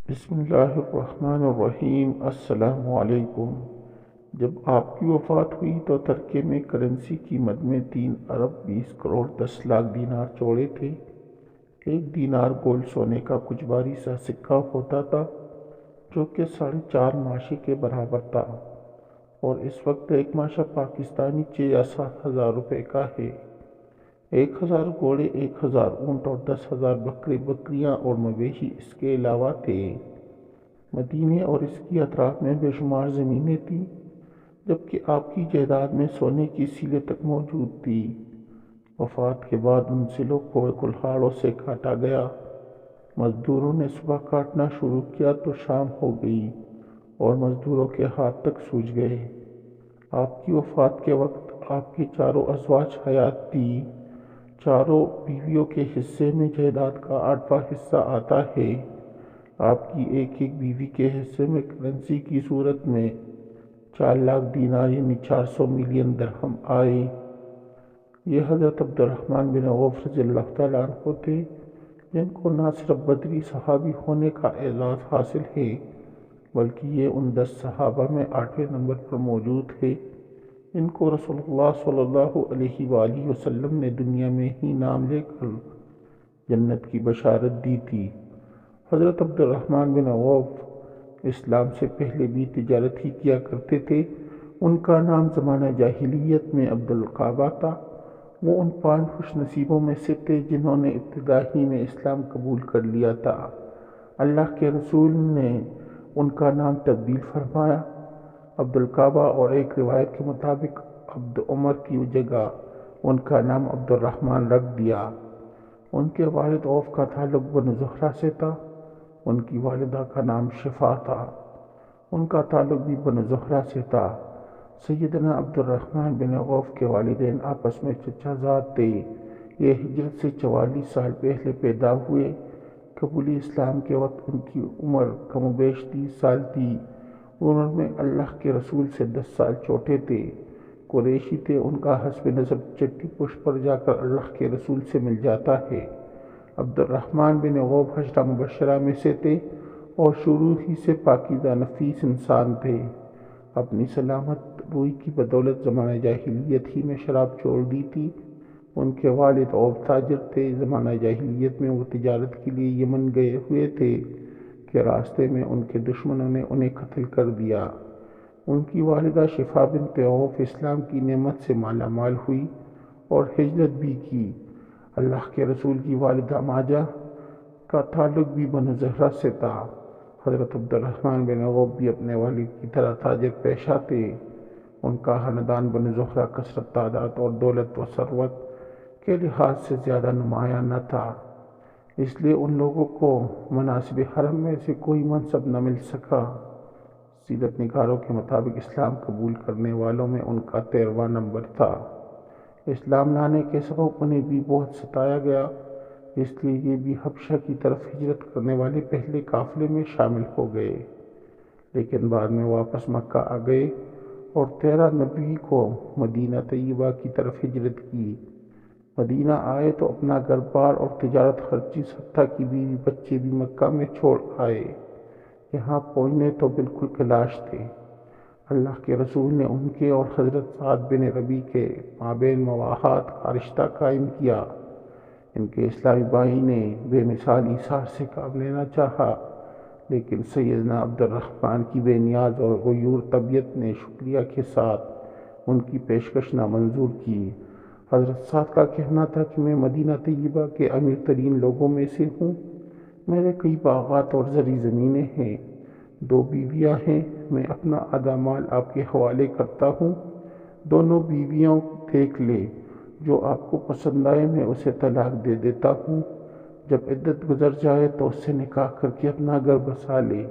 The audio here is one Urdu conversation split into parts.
بسم اللہ الرحمن الرحیم۔ السلام علیکم۔ جب آپ کی وفات ہوئی تو ترکے میں کرنسی قیمت میں 3 ارب 20 کروڑ 10 لاکھ دینار چوڑے تھے۔ ایک دینار گولڈ سونے کا کچھ بھاری سا سکہ ہوتا تھا جو کہ 4.5 ماشے کے برابر تھا، اور اس وقت ایک ماشا پاکستانی 6 یا 7 ہزار روپے کا ہے۔ 1000 گھوڑے، 1000 اونٹ اور 10,000 بکرے بکریاں اور مویشی اس کے علاوہ تھے۔ مدینے اور اس کی اطراف میں بے شمار زمینیں تھیں، جبکہ آپ کی جائیداد میں سونے کی سیلیں تک موجود تھی۔ وفات کے بعد ان سلوں کو کلہاڑوں سے کاٹا گیا۔ مزدوروں نے صبح کاٹنا شروع کیا تو شام ہو گئی اور مزدوروں کے ہاتھ تک سوج گئے۔ آپ کی وفات کے وقت آپ کے چاروں ازواج حیات تھی۔ چاروں بیویوں کے حصے میں جائیداد کا 8واں حصہ آتا ہے۔ آپ کی ایک ایک بیوی کے حصے میں کرنسی کی صورت میں 4 لاکھ دینار یعنی 400 ملین درہم آئے۔ یہ حضرت عبد الرحمن بن عوف رضی اللہ تعالیٰ عنہ تھے، جن کو نہ صرف بدری صحابی ہونے کا اعزاز حاصل ہے بلکہ یہ ان 10 صحابہ میں 8ویں نمبر پر موجود ہے جن کو رسول اللہ صلی اللہ علیہ وآلہ وسلم نے دنیا میں ہی نام لے کر جنت کی بشارت دی تھی۔ حضرت عبد الرحمن بن عوف اسلام سے پہلے بھی تجارت ہی کیا کرتے تھے۔ ان کا نام زمانہ جاہلیت میں عبد القعبہ تھا۔ وہ ان 5 خوش نصیبوں میں سے تھے جنہوں نے ابتدا ہی میں اسلام قبول کر لیا تھا۔ اللہ کے رسول نے ان کا نام تبدیل فرمایا، عبد القعبہ، اور ایک روایت کے مطابق عبد عمر کی جگہ ان کا نام عبد الرحمن رکھ دیا۔ ان کے والد عوف کا تعلق بنو زہرہ سے تھا۔ ان کی والدہ کا نام شفا تھا، ان کا تعلق بھی بنو زہرہ سے تھا۔ سیدنا عبد الرحمن بن عوف کے والدین آپس میں چچا زاد تھے۔ یہ ہجرت سے 44 سال پہلے پیدا ہوئے۔ قبول اسلام کے وقت ان کی عمر کم و بیش 30 سال تھی۔ عمر میں اللہ کے رسول سے 10 سال چھوٹے تھے۔ قریشی تھے۔ ان کا حسب نسب چٹی پشت پر جا کر اللہ کے رسول سے مل جاتا ہے۔ عبد الرحمن بن عوف 10 مبشرہ میں سے تھے اور شروع ہی سے پاکیزہ نفیس انسان تھے۔ اپنی سلامت روئی کی بدولت زمانہ جاہلیت ہی میں شراب چھوڑ دی تھی۔ ان کے والد عوف تاجر تھے۔ زمانہ جاہلیت میں وہ تجارت کے لیے یمن گئے ہوئے تھے کہ راستے میں ان کے دشمنوں نے انہیں قتل کر دیا۔ ان کی والدہ شفا بنت عوف اسلام کی نعمت سے مالا مال ہوئی اور ہجرت بھی کی۔ اللہ کے رسول کی والدہ ماجہ کا تعلق بھی بنو زہرہ سے تھا۔ حضرت عبد الرحمن بن عوف بھی اپنے والد کی طرح تاجر پیشہ تھے۔ ان کا خاندان بنو زہرہ کثرت تعداد اور دولت و ثروت کے لحاظ سے زیادہ نمایاں نہ تھا، اس لیے ان لوگوں کو مناصب حرم میں سے کوئی منصب نہ مل سکا۔ سیرت نگاروں کے مطابق اسلام قبول کرنے والوں میں ان کا 13واں نمبر تھا۔ اسلام لانے کے سبب انہیں بھی بہت ستایا گیا، اس لیے یہ بھی حبشہ کی طرف ہجرت کرنے والے پہلے قافلے میں شامل ہو گئے، لیکن بعد میں واپس مکہ آ گئے اور 13 نبی کو مدینہ طیبہ کی طرف ہجرت کی۔ مدینہ آئے تو اپنا گھر بار اور تجارت ہر چیز حتیٰ کہ بیوی بچے بھی مکہ میں چھوڑ آئے۔ یہاں پہنچنے تو بالکل کلاش تھے۔ اللہ کے رسول نے ان کے اور حضرت سعد بن ربیع کے مابین مواخات کا رشتہ قائم کیا۔ ان کے اسلامی بھائی نے بے مثال ایثار سے کام لینا چاہا، لیکن سیدنا عبد الرحمن کی بے نیاز اور غیور طبیعت نے شکریہ کے ساتھ ان کی پیشکش نامنظور کی۔ حضرت سعد کا کہنا تھا کہ میں مدینہ طیبہ کے امیر ترین لوگوں میں سے ہوں۔ میرے کئی باغات اور زرعی زمینیں ہیں، 2 بیویاں ہیں۔ میں اپنا آدھا مال آپ کے حوالے کرتا ہوں۔ دونوں بیویوں دیکھ لے، جو آپ کو پسند آئے میں اسے طلاق دے دیتا ہوں۔ جب عدت گزر جائے تو اس سے نکاح کر کے اپنا گھر بسا لے۔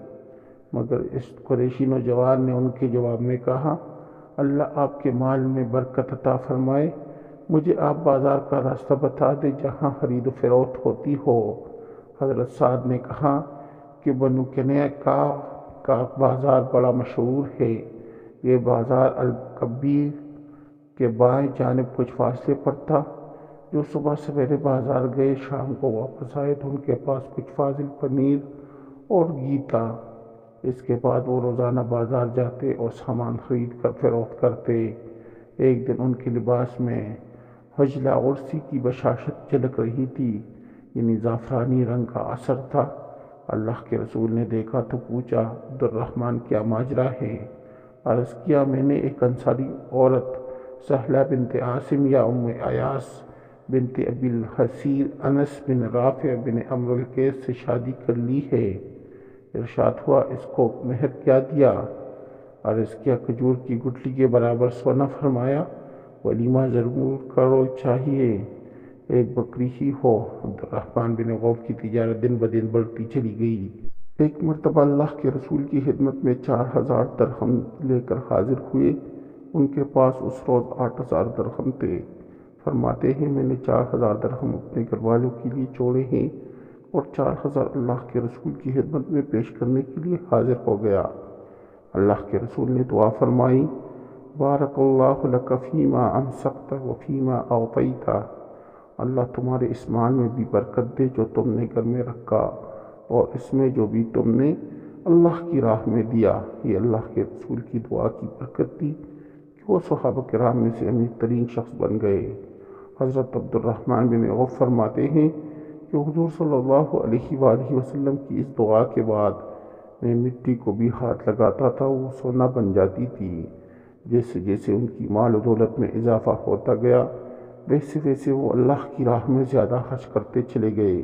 مگر اس قریشی نوجوان نے ان کے جواب میں کہا، اللہ آپ کے مال میں برکت عطا فرمائے، مجھے آپ بازار کا راستہ بتا دیں جہاں خرید و فروخت ہوتی ہو۔ حضرت سعد نے کہا کہ بنو کنیکا کا بازار بڑا مشہور ہے۔ یہ بازار الکبیر کے بائیں جانب کچھ فاصلے پر تھا۔ جو صبح سویرے بازار گئے شام کو واپس آئے تو ان کے پاس کچھ فاضل پنیر اور گیتا۔ اس کے بعد وہ روزانہ بازار جاتے اور سامان خرید کر فروخت کرتے۔ ایک دن ان کے لباس میں حجلہ عرسی کی بشاشت جھلک رہی تھی، یعنی زعفرانی رنگ کا اثر تھا۔ اللہ کے رسول نے دیکھا تو پوچھا، عبد الرحمن کیا ماجرا ہے؟ عرض کیا، میں نے ایک انصاری عورت سہلہ بنت عاصم یا ام ایاس بنت ابی الحصیر انس بن رافع بن عمرو القیس سے شادی کر لی ہے۔ ارشاد ہوا، اس کو مہر کیا دیا؟ عرض کیا، کھجور کی گٹھلی کے برابر سونا فرمایا۔ ولیمہ ضرور کرو چاہیے، ایک بکری ہی ہو۔ عبد الرحمن بن عوف کی تجارت دن بدن بڑھتی چلی گئی۔ ایک مرتبہ اللہ کے رسول کی خدمت میں 4000 درہم لے کر حاضر ہوئے۔ ان کے پاس اس روز 8000 درہم تھے۔ فرماتے ہیں، میں نے 4000 درہم اپنے گھر والوں کے لیے چھوڑے ہیں اور 4000 اللہ کے رسول کی خدمت میں پیش کرنے کے لیے حاضر ہو گیا۔ اللہ کے رسول نے دعا فرمائی، بارک اللہ لک فیما امسکت و فیما اعطیت۔ اللہ تمہارے اس مال میں بھی برکت دے جو تم نے گھر میں رکھا، اور اس میں جو بھی تم نے اللہ کی راہ میں دیا۔ یہ اللہ کے رسول کی دعا کی برکت تھی کہ وہ صحابہ کرام میں سے امیر ترین شخص بن گئے۔ حضرت عبد الرحمن بن عوف فرماتے ہیں کہ حضور صلی اللہ علیہ وآلہ وسلم کی اس دعا کے بعد میں مٹی کو بھی ہاتھ لگاتا تھا، وہ سونا بن جاتی تھی۔ جیسے جیسے ان کی مال و دولت میں اضافہ ہوتا گیا، ویسے ویسے وہ اللہ کی راہ میں زیادہ خرچ کرتے چلے گئے۔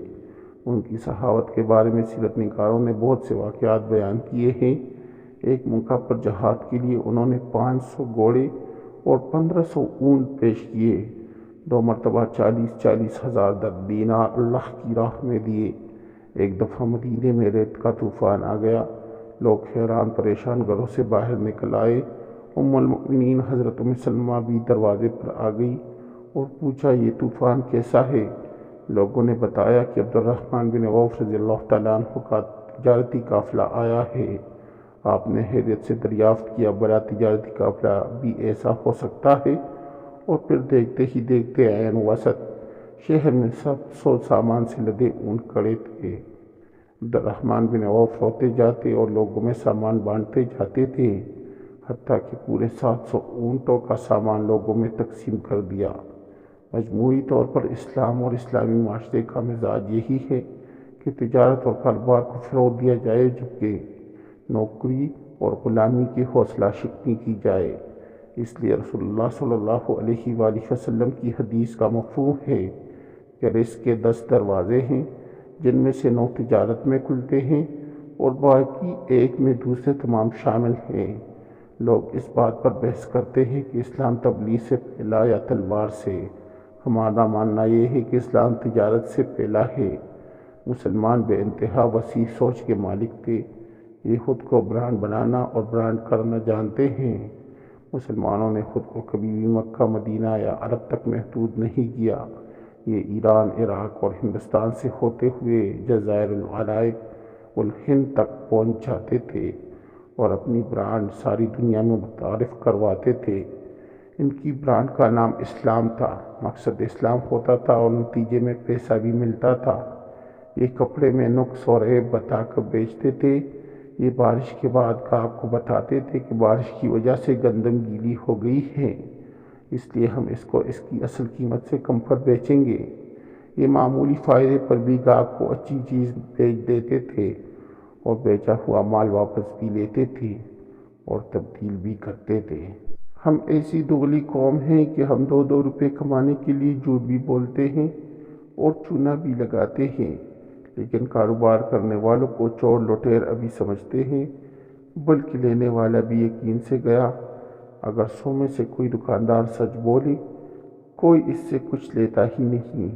ان کی سخاوت کے بارے میں سیرت نگاروں نے بہت سے واقعات بیان کیے ہیں۔ ایک موقع پر جہاد کے لیے انہوں نے 500 گھوڑے اور 1500 اونٹ پیش کیے۔ 2 مرتبہ 40 ہزار دینار اللہ کی راہ میں دیے۔ ایک دفعہ مدینے میں ریت کا طوفان آ گیا، لوگ حیران پریشان گھروں سے باہر نکل آئے۔ ام المؤمنین حضرت ام سلمہ بھی دروازے پر آ گئی اور پوچھا، یہ طوفان کیسا ہے؟ لوگوں نے بتایا کہ عبد الرحمن بن عوف رضی اللہ تعالیٰ عنہ کا تجارتی قافلہ آیا ہے۔ آپ نے حیرت سے دریافت کیا، بڑا تجارتی قافلہ بھی ایسا ہو سکتا ہے؟ اور پھر دیکھتے ہی دیکھتے عین وسط شہر میں سب سو سامان سے لدے اونٹ کھڑے تھے۔ عبد الرحمن بن عوف روتے جاتے اور لوگوں میں سامان بانٹتے جاتے تھے، حتیٰ کہ پورے 700 اونٹوں کا سامان لوگوں میں تقسیم کر دیا۔ مجموعی طور پر اسلام اور اسلامی معاشرے کا مزاج یہی ہے کہ تجارت اور کاروبار کو فروغ دیا جائے، جبکہ نوکری اور غلامی کی حوصلہ شکنی کی جائے۔ اس لیے رسول اللہ صلی اللہ علیہ وآلہ وسلم کی حدیث کا مفہوم ہے کہ رزق کے 10 دروازے ہیں، جن میں سے 9 تجارت میں کھلتے ہیں اور باقی ایک میں دوسرے تمام شامل ہیں۔ لوگ اس بات پر بحث کرتے ہیں کہ اسلام تبلیغ سے پھیلا یا تلوار سے۔ ہمارا ماننا یہ ہے کہ اسلام تجارت سے پھیلا ہے۔ مسلمان بے انتہا وسیع سوچ کے مالک تھے، یہ خود کو برانڈ بنانا اور برانڈ کرنا جانتے ہیں۔ مسلمانوں نے خود کو کبھی بھی مکہ، مدینہ یا عرب تک محدود نہیں کیا۔ یہ ایران، عراق اور ہندوستان سے ہوتے ہوئے جزائر العرب والہند تک پہنچ جاتے تھے اور اپنی برانڈ ساری دنیا میں متعارف کرواتے تھے۔ ان کی برانڈ کا نام اسلام تھا، مقصد اسلام ہوتا تھا اور نتیجے میں پیسہ بھی ملتا تھا۔ یہ کپڑے میں نقص اور عیب بتا کر بیچتے تھے۔ یہ بارش کے بعد گاہک کو بتاتے تھے کہ بارش کی وجہ سے گندم گیلی ہو گئی ہے، اس لیے ہم اس کو اس کی اصل قیمت سے کم پر بیچیں گے۔ یہ معمولی فائدے پر بھی گاہک کو اچھی چیز بیچ دیتے تھے اور بیچا ہوا مال واپس بھی لیتے تھے اور تبدیل بھی کرتے تھے۔ ہم ایسی دغلی قوم ہیں کہ ہم 2 روپے کمانے کے لیے جھوٹ بھی بولتے ہیں اور چونا بھی لگاتے ہیں، لیکن کاروبار کرنے والوں کو چور لٹیر ابھی سمجھتے ہیں، بلکہ لینے والا بھی یقین سے گیا۔ اگر 100 میں سے کوئی دکاندار سچ بولے، کوئی اس سے کچھ لیتا ہی نہیں،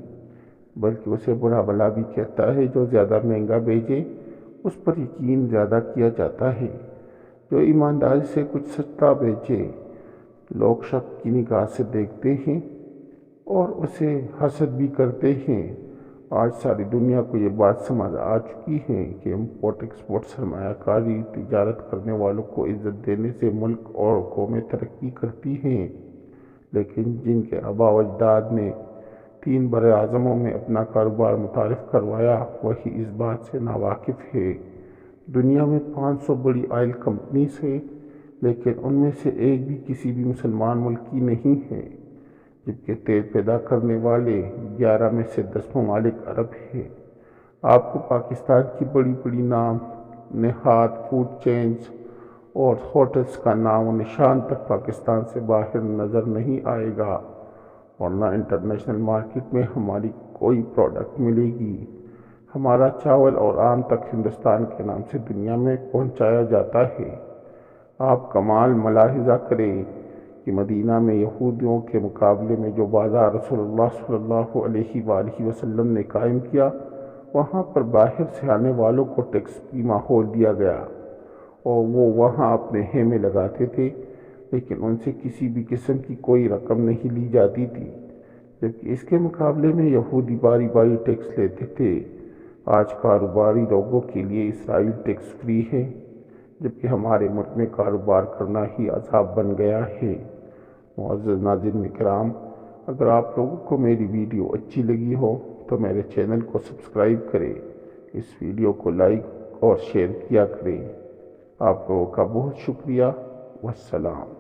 بلکہ اسے برا بھلا بھی کہتا ہے۔ جو زیادہ مہنگا بیچے اس پر یقین زیادہ کیا جاتا ہے، جو ایمانداری سے کچھ سستا بیچے لوگ شک کی نگاہ سے دیکھتے ہیں اور اسے حسد بھی کرتے ہیں۔ آج ساری دنیا کو یہ بات سمجھ آ چکی ہے کہ امپورٹ ایکسپورٹ سرمایہ کاری تجارت کرنے والوں کو عزت دینے سے ملک اور قومیں ترقی کرتی ہیں، لیکن جن کے آباء و اجداد نے 3 براعظموں میں اپنا کاروبار متعارف کروایا، وہی اس بات سے ناواقف ہے۔ دنیا میں 500 بڑی آئل کمپنیز ہیں، لیکن ان میں سے ایک بھی کسی بھی مسلمان ملک کی نہیں ہے، جبکہ تیل پیدا کرنے والے 11 میں سے 10 ممالک عرب ہیں۔ آپ کو پاکستان کی بڑی بڑی نام نہاد فوڈ چینز اور ہوٹلز کا نام و نشان تک پاکستان سے باہر نظر نہیں آئے گا، ورنہ انٹرنیشنل مارکیٹ میں ہماری کوئی پروڈکٹ ملے گی۔ ہمارا چاول اور آم تک ہندوستان کے نام سے دنیا میں پہنچایا جاتا ہے۔ آپ کمال ملاحظہ کریں کہ مدینہ میں یہودیوں کے مقابلے میں جو بازار رسول اللہ صلی اللہ علیہ وآلہ وسلم نے قائم کیا، وہاں پر باہر سے آنے والوں کو ٹیکس کی ماحول دیا گیا اور وہ وہاں اپنے خیمے لگاتے تھے، لیکن ان سے کسی بھی قسم کی کوئی رقم نہیں لی جاتی تھی، جبکہ اس کے مقابلے میں یہودی باری باری ٹیکس لیتے تھے۔ آج کاروباری لوگوں کے لیے اسرائیل ٹیکس فری ہے، جبکہ ہمارے ملک میں کاروبار کرنا ہی عذاب بن گیا ہے۔ معزز ناظرین کرام، اگر آپ لوگوں کو میری ویڈیو اچھی لگی ہو تو میرے چینل کو سبسکرائب کریں، اس ویڈیو کو لائک اور شیئر کیا کریں۔ آپ لوگوں کا بہت شکریہ۔ والسلام۔